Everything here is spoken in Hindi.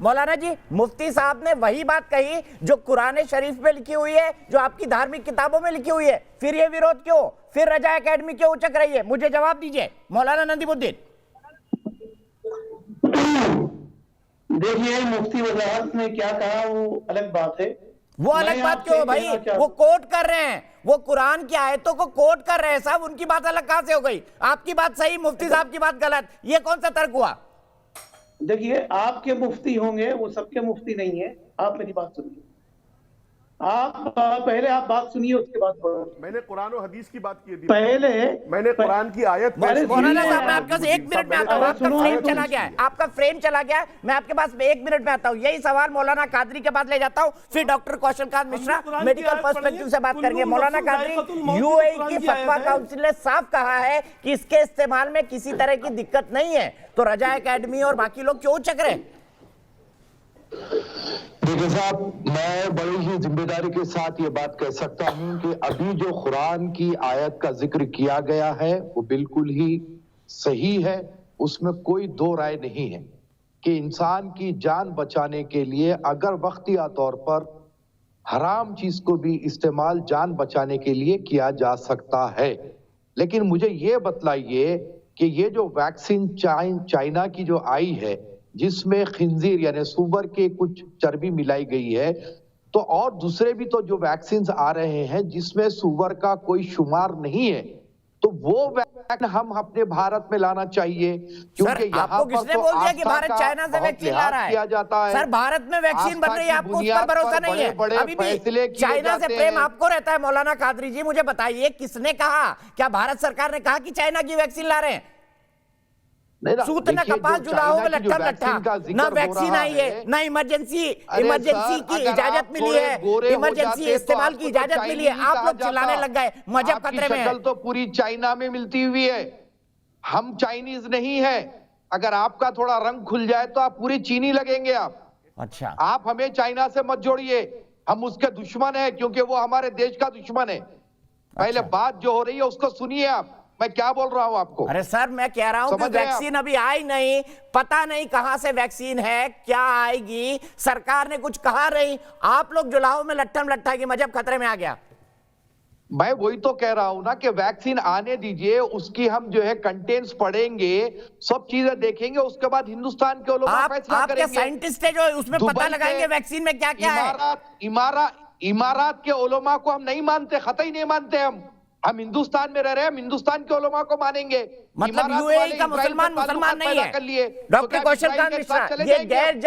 मौलाना जी, मुफ्ती साहब ने वही बात कही जो कुरान शरीफ में लिखी हुई है, जो आपकी धार्मिक किताबों में लिखी हुई है, फिर ये विरोध क्यों, फिर रजा एकेडमी क्यों उचक रही है? मुझे जवाब दीजिए मौलाना नदीमुद्दीन। देखिए, मुफ्ती वजाहत ने क्या कहा वो अलग बात है। वो अलग बात क्यों भाई? वो कोट कर रहे हैं, वो कुरान की आयतों को कोट कर रहे हैं साहब, उनकी बात अलग कहां से हो गई? आपकी बात सही, मुफ्ती साहब की बात गलत, ये कौन सा तर्क हुआ? देखिए, आपके मुफ्ती होंगे, वो सबके मुफ्ती नहीं है। आप मेरी बात सुनिए, आप पहले आप बात सुनिए, उसके बाद मैंने कुरान और हदीस की बात की थी। पहले मैंने कुरान की आयत मौलाना साहब, मैं आपके पास 1 मिनट में आता हूँ, आपका फ्रेम चला गया है, आपका फ्रेम चला गया है, मैं आपके पास 1 मिनट में आता हूँ। यही सवाल मौलाना कादरी के पास ले जाता हूँ, फिर डॉक्टर कौशल मिश्रा मेडिकल पर्सपेक्टिव से बात करेंगे। मौलाना कादरी, यूएई की फतवा काउंसिल ने साफ कहा है कि इसके इस्तेमाल में किसी तरह की दिक्कत नहीं है, तो रजा एकेडमी और बाकी लोग क्यों चक रहे? देखिए साहब, मैं बड़ी ही जिम्मेदारी के साथ ये बात कह सकता हूं कि अभी जो कुरान की आयत का जिक्र किया गया है वो बिल्कुल ही सही है। उसमें कोई दो राय नहीं है कि इंसान की जान बचाने के लिए अगर वक्तिया तौर पर हराम चीज को भी इस्तेमाल जान बचाने के लिए किया जा सकता है। लेकिन मुझे ये बतलाइए कि ये जो वैक्सीन चाइना की जो आई है, जिसमें खिंजीर यानी सूअर के कुछ चर्बी मिलाई गई है, तो और दूसरे भी तो जो वैक्सीन आ रहे हैं जिसमें सूअर का कोई शुमार नहीं है, तो वो वैक्सीन हम अपने भारत में लाना चाहिए, क्योंकि आपको किसने बोल दिया कि भारत चाइना से वैक्सीन ला रहा है? किया जाता है सर, भारत में वैक्सीन बन रही है, आपको उस पर भरोसा नहीं है? अभी भी चाइना से प्रेम आपको रहता है। मौलाना कादरी जी, मुझे बताइए, किसने कहा? क्या भारत सरकार ने कहा कि चाइना की वैक्सीन ला रहे हैं? सूत न कपास जुलाओ में लट्ठा लट्ठा, ना वैक्सीन आई है, ना इमरजेंसी की इजाजत मिली है, इमरजेंसी इस्तेमाल की इजाजत मिली है, आप लोग चिल्लाने लग गए मजहब खतरे में है। तो पूरी चाइना में मिलती हुई है, हम चाइनीज नहीं है। अगर आपका थोड़ा रंग खुल जाए तो आप पूरी चीनी लगेंगे आप। अच्छा, आप हमें चाइना से मत जोड़िए, हम उसके दुश्मन है, क्योंकि वो हमारे देश का दुश्मन है। पहले बात जो हो रही है उसको सुनिए आप, मैं क्या बोल रहा हूं आपको। अरे सर, मैं कह रहा हूं कि वैक्सीन अभी आई नहीं, पता नहीं कहां से वैक्सीन है, क्या आएगी, सरकार ने कुछ कहा नहीं, आप लोग जुलाओ में लट्ठम लट्ठा की मजहब खतरे में आ गया। मैं वही तो कह रहा हूं ना कि वैक्सीन आने दीजिए, उसकी हम जो है कंटेंट्स पढ़ेंगे, सब चीजें देखेंगे, उसके बाद हिंदुस्तान के लोग फैसला करेंगे। आपके साइंटिस्ट है जो उसमें पता लगाएंगे वैक्सीन में क्या क्या है। इमारात के उलमा को हम नहीं मानते, कतई नहीं मानते। हम हिंदुस्तान में रह रहे हैं, हम हिंदुस्तान के उलमा को मानेंगे। मतलब यूएई का मुसलमान नहीं है। डॉक्टर कौशल मिश्रा, ये गैर